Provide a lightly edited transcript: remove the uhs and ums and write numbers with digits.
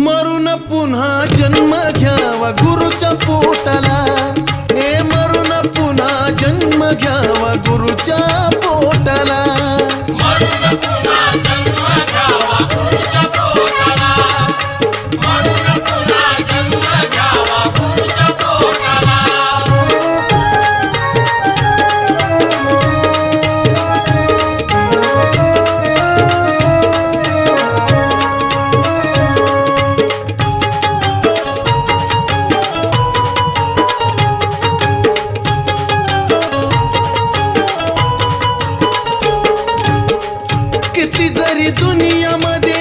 मरून पुन्हा जन्म घ्यावा गुरुच्या पोटाला, हे मरून पुन्हा जन्म घ्यावा गुरुच्या पोटाला, मरून पुन्हा जन्म घ्यावा